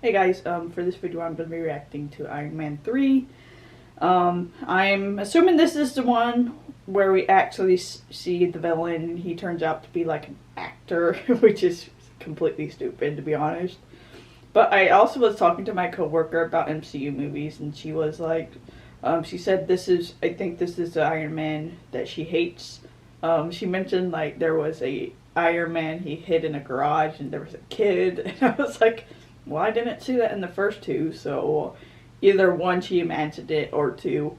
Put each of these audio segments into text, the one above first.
Hey guys, for this video I'm going to be reacting to Iron Man 3. I'm assuming this is the one where we actually see the villain. He turns out to be like an actor, which is completely stupid to be honest. But I also was talking to my coworker about MCU movies, and she was like, she said I think this is the Iron Man that she hates. She mentioned like there was a Iron Man he hid in a garage and there was a kid, and I was like, well, I didn't see that in the first two, so either one, she imagined it, or two,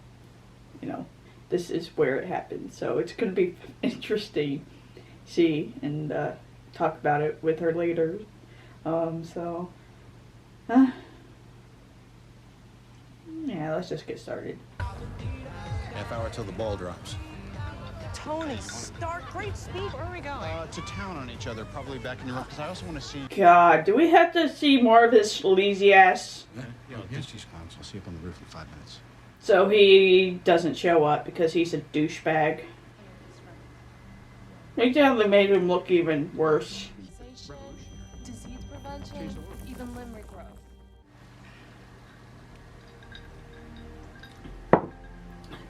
this is where it happened. So it's going to be interesting to see and talk about it with her later. Yeah, let's just get started. Half hour till the ball drops. Tony Stark, great speed. Where are we going? To town on each other, probably back in your room, because I also want to see... God, do we have to see more of his sleazy ass? Yeah, she's gone, so I'll see you up on the roof in 5 minutes. So he doesn't show up because he's a douchebag. They definitely made him look even worse. Disease prevention, even limb regrowth.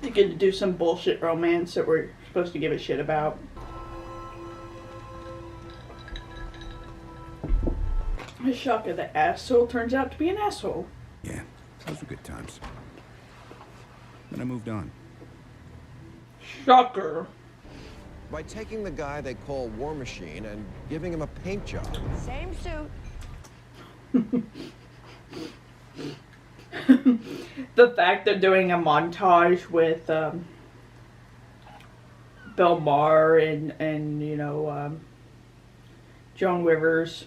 They get to do some bullshit romance that we're supposed to give a shit about. The shock of the asshole turns out to be an asshole. Yeah, those were good times. Then I moved on. Shocker. By taking the guy they call War Machine and giving him a paint job. Same suit. The fact they're doing a montage with Bill Maher and Joan Rivers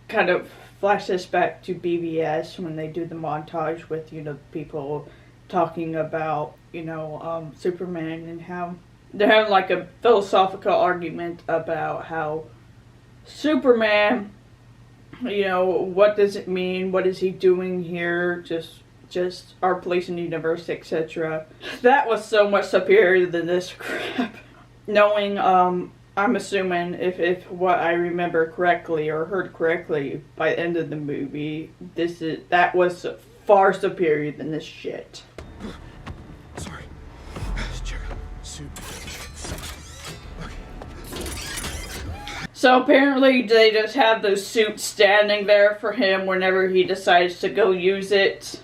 kind of flashes back to BVS when they do the montage with people talking about Superman, and how they're having like a philosophical argument about how Superman, what does it mean? What is he doing here? Just our place in the universe, etc. That was so much superior than this crap. Knowing, I'm assuming if what I remember correctly or heard correctly by the end of the movie, that was far superior than this shit. Sorry. Let's check out suit. So apparently they just have the suit standing there for him whenever he decides to go use it.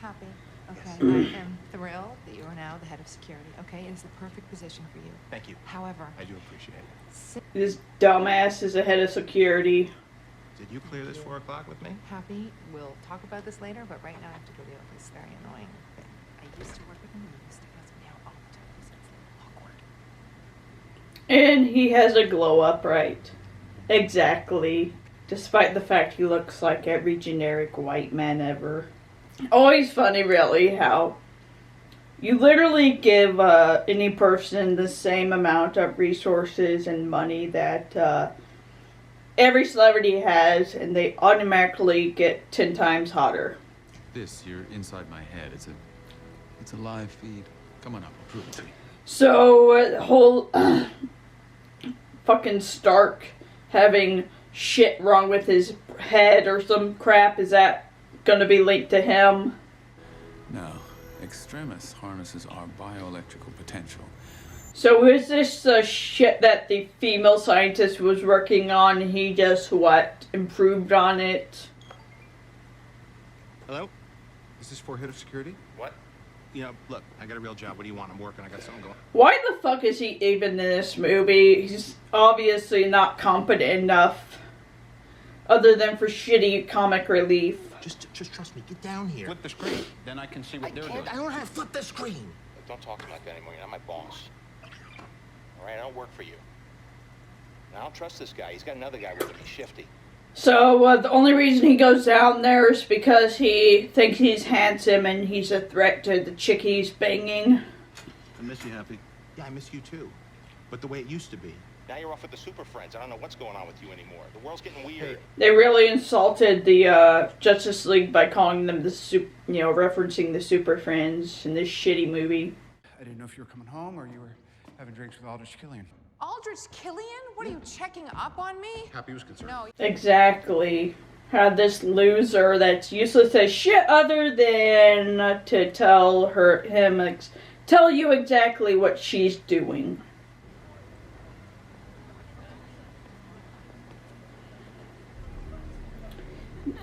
Happy. Okay. I am thrilled that you are now the head of security. Okay, it is the perfect position for you. Thank you. However, I do appreciate it. This dumbass is the head of security. Did you clear this 4 o'clock with me? Happy, we'll talk about this later, but right now I have to go deal with this very annoying thing. I used to work with him and he used to ask me out all the time. It's awkward. And he has a glow up, right? Exactly. Despite the fact he looks like every generic white man ever. Always funny, really, how you literally give any person the same amount of resources and money that every celebrity has, and they automatically get 10 times hotter. You're inside my head. It's a live feed. Come on up, I'll prove it to you. So, the whole fucking Stark having shit wrong with his head or some crap, is that gonna be linked to him? No, Extremis harnesses our bioelectrical potential. So is this the shit that the female scientist was working on, and he just, improved on it? Hello? Is this for head of security? What? Look, I got a real job. What do you want? I'm working. I got something going. Why the fuck is he even in this movie? He's obviously not competent enough, other than for shitty comic relief. Just trust me. Get down here. Flip the screen. Then I can see what they're doing. I don't know how to flip the screen. Don't talk to me like that anymore. You're not my boss. All right, I don't work for you. And I don't trust this guy. He's got another guy with him. He's shifty. So the only reason he goes down there is because he thinks he's handsome and he's a threat to the chick he's banging. I miss you, Happy. Yeah, I miss you too. But the way it used to be. Now you're off with the super friends. I don't know what's going on with you anymore. The world's getting weird. They really insulted the Justice League by calling them referencing the Super Friends in this shitty movie. I didn't know if you were coming home or you were having drinks with Aldrich Killian. Aldrich Killian? What are you checking up on me? Happy was concerned. No. Exactly. have this loser that's useless as shit other than to tell tell you exactly what she's doing.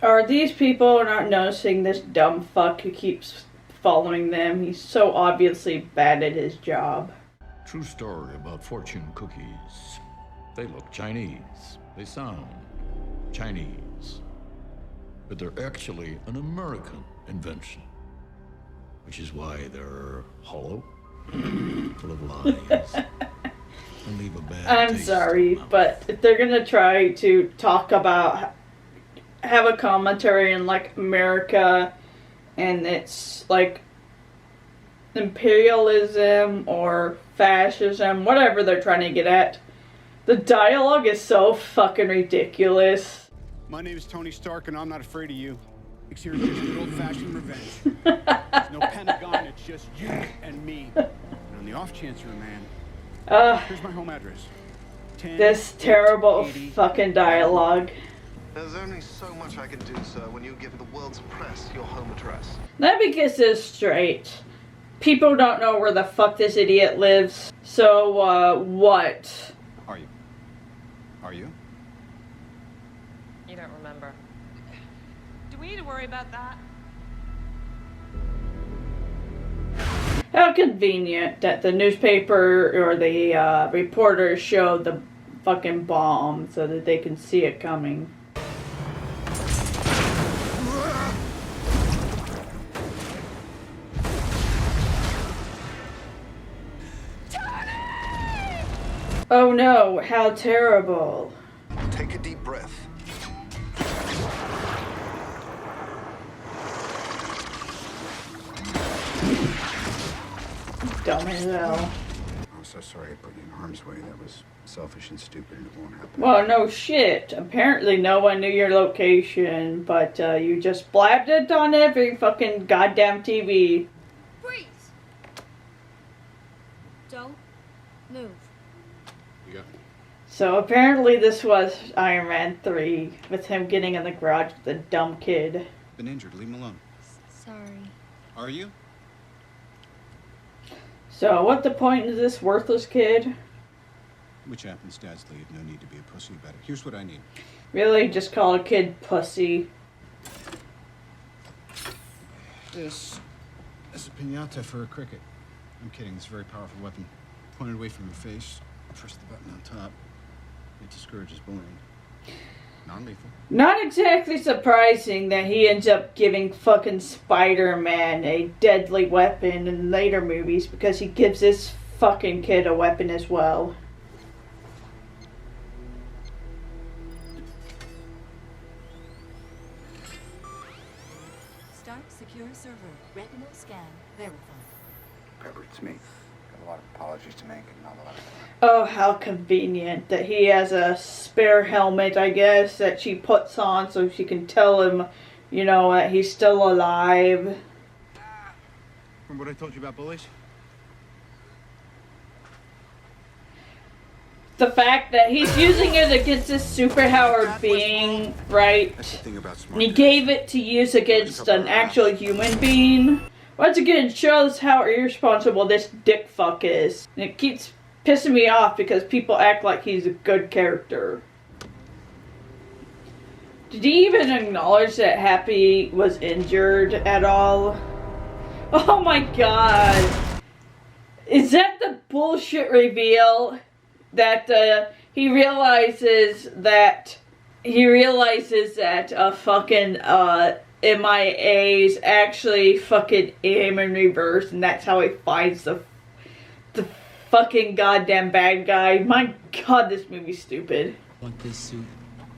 Are these people not noticing this dumb fuck who keeps following them? He's so obviously bad at his job. True story about fortune cookies. They look Chinese. They sound Chinese. But they're actually an American invention. Which is why they're hollow, full of lies, and leave a bad I'm taste sorry, in the mouth. but if they're gonna try to talk about, have a commentary in like America and it's like imperialism or fascism, whatever they're trying to get at, the dialogue is so fucking ridiculous. My name is Tony Stark, and I'm not afraid of you. Here's just good old-fashioned revenge. There's no Pentagon, it's just you and me. And on the off chance you're a man, here's my home address. This terrible fucking dialogue. There's only so much I can do, sir, when you give the world's press your home address. Let me get this straight. People don't know where the fuck this idiot lives. So, what? Are you? Are you? You don't remember. Do we need to worry about that? How convenient that the newspaper or the reporters show the fucking bomb so that they can see it coming. Oh no, how terrible. Take a deep breath. Dumb as hell. I'm so sorry I put you in harm's way. That was selfish and stupid, and it won't happen. Well, no shit. Apparently no one knew your location, but you just blabbed it on every fucking goddamn TV. Freeze! Don't move. You got me. So apparently this was Iron Man 3, with him getting in the garage with the dumb kid. Been injured. Leave him alone. Sorry. Are you? So what the point is this worthless kid? Which happens, Dad's leave. No need to be a pussy about it. Here's what I need. Really, just call a kid pussy. This is a piñata for a cricket. I'm kidding. It's a very powerful weapon. Pointed away from your face. Press the button on top. It discourages bullying. Non-lethal. Not exactly surprising that he ends up giving fucking Spider-Man a deadly weapon in later movies because he gives this fucking kid a weapon as well. Start secure server. Retinal scan verified. Pepper, it's me. Got a lot of apologies to make and not a lot of time. Oh, how convenient that he has a spare helmet, I guess, that she puts on so she can tell him, you know, that he's still alive. Remember what I told you about bullies? The fact that he's using it against this superpowered being, right? That's the thing about smart And he guys. gave it to use against an actual human being. Once again, it shows how irresponsible this dick fuck is. And it keeps pissing me off because people act like he's a good character. Did he even acknowledge that Happy was injured at all? Oh my god. Is that the bullshit reveal? That he realizes that fucking MIA is actually fucking aim in reverse, and that's how he finds the fucking goddamn bad guy. My god, this movie's stupid. Want this suit?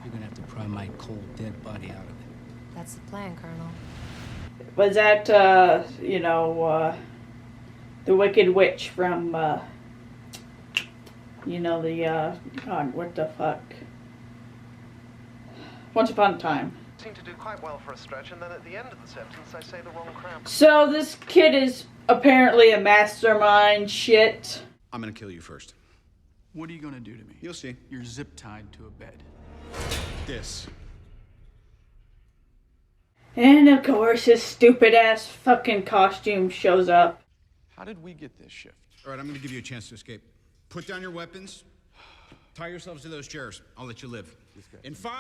You're gonna have to pry my cold, dead body out of it. That's the plan, Colonel. Was that you know, the Wicked Witch from you know, the god, what the fuck? Once Upon a Time. Seem to do quite well for a stretch, and then at the end of the sentence, I say the wrong crap. So this kid is apparently a mastermind shit. I'm gonna kill you first. What are you gonna do to me? You'll see. You're zip tied to a bed. This And of course, his stupid ass fucking costume shows up. How did we get this shift? All right, I'm gonna give you a chance to escape. Put down your weapons. Tie yourselves to those chairs. I'll let you live. In 5,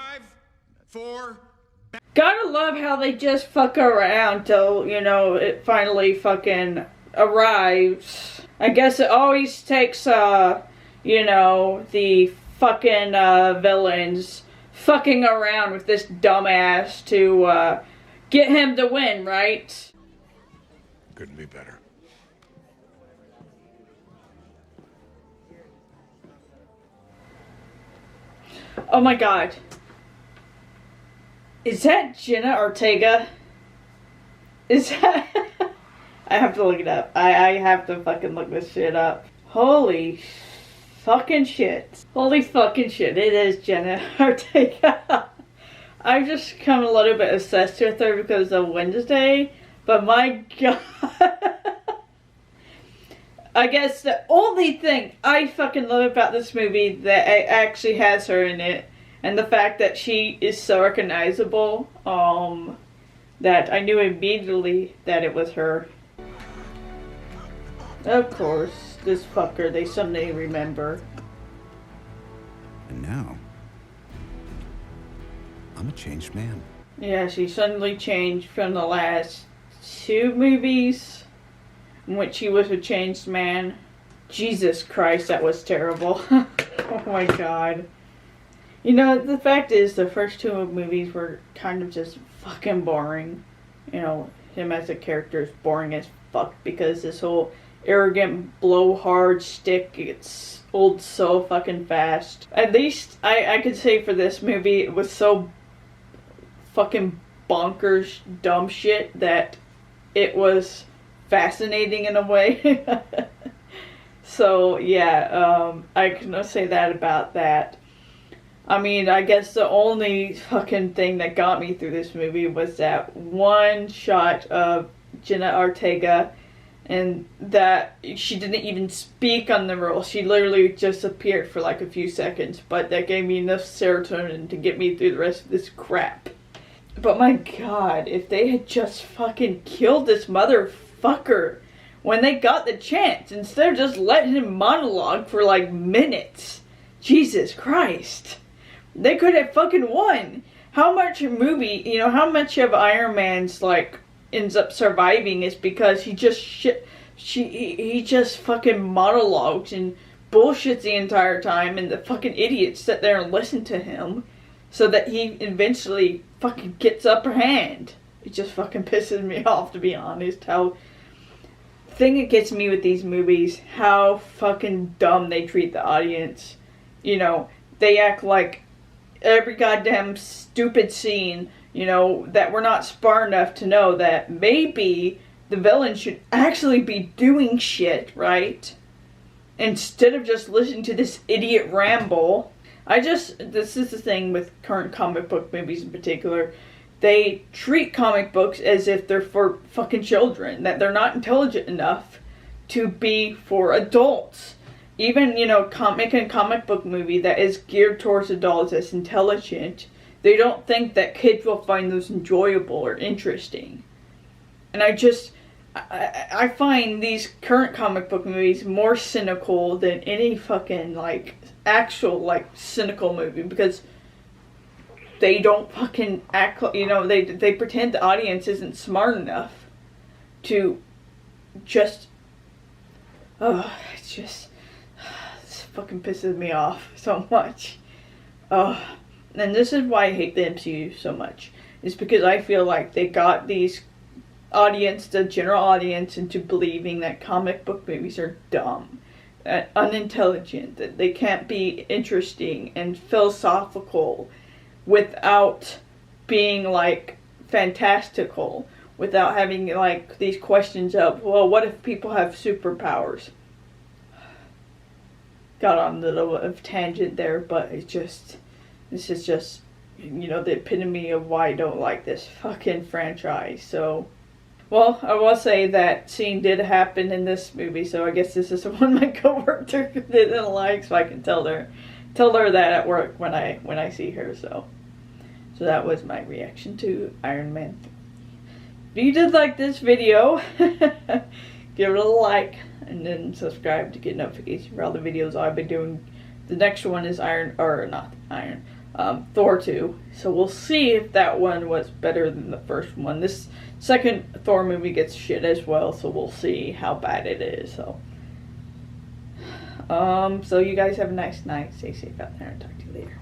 4... Gotta love how they just fuck around till, you know, it finally fucking arrives. I guess it always takes, you know, the fucking, villains fucking around with this dumbass to, get him to win, right? Couldn't be better. Oh my god. Is that Jenna Ortega? Is that... I have to look it up. I have to fucking look this shit up. Holy fucking shit. Holy fucking shit. It is Jenna Ortega. I've just become a little bit obsessed with her because of Wednesday. But my god. I guess the only thing I fucking love about this movie that actually has her in it, and the fact that she is so recognizable, that I knew immediately that it was her. Of course, this fucker they someday remember. And now, I'm a changed man. Yeah, she suddenly changed from the last 2 movies in which he was a changed man. Jesus Christ, that was terrible. Oh my god. You know, the fact is, the first 2 movies were kind of just fucking boring. You know, him as a character is boring as fuck because this whole arrogant blowhard stick gets old so fucking fast. At least, I could say for this movie, it was so fucking bonkers dumb shit that it was fascinating in a way. So yeah, I can say that about that. I mean, I guess the only fucking thing that got me through this movie was that one shot of Jenna Ortega, and that she didn't even speak on the role. She literally just appeared for like a few seconds, but that gave me enough serotonin to get me through the rest of this crap. But my god, if they had just fucking killed this motherfucker when they got the chance, instead of just letting him monologue for like minutes. Jesus Christ. They could have fucking won. How much movie, you know, how much of Iron Man's like ends up surviving is because he just he just fucking monologues and bullshits the entire time, and the fucking idiots sit there and listen to him so that he eventually fucking gets upper hand. It just fucking pisses me off, to be honest. How the thing that gets me with these movies, how fucking dumb they treat the audience. You know, they act like every goddamn stupid scene, you know, that we're not smart enough to know that maybe the villain should actually be doing shit, right? Instead of just listening to this idiot ramble. This is the thing with current comic book movies in particular. They treat comic books as if they're for fucking children, that they're not intelligent enough to be for adults. Even, you know, making a comic book movie that is geared towards adults that's intelligent, they don't think that kids will find those enjoyable or interesting. And I find these current comic book movies more cynical than any fucking, like, actual, like, cynical movie, because they don't fucking act, you know, they pretend the audience isn't smart enough to just, this fucking pisses me off so much. And this is why I hate the MCU so much. It's because I feel like they got these audience, the general audience, into believing that comic book movies are dumb, unintelligent, that they can't be interesting and philosophical without being like fantastical, without having like these questions of, well, what if people have superpowers? Got on a little of tangent there, but this is just, you know, the epitome of why I don't like this fucking franchise. So, well, I will say that scene did happen in this movie, so I guess this is the one my coworker didn't like, so I can tell her that at work when I see her. So that was my reaction to Iron Man if you did like this video, give it a like and then subscribe to get notifications for all the videos I've been doing. The next one is Thor 2. So we'll see if that one was better than the first one. This second Thor movie gets shit as well, so we'll see how bad it is. So you guys have a nice night. Stay safe out there and talk to you later.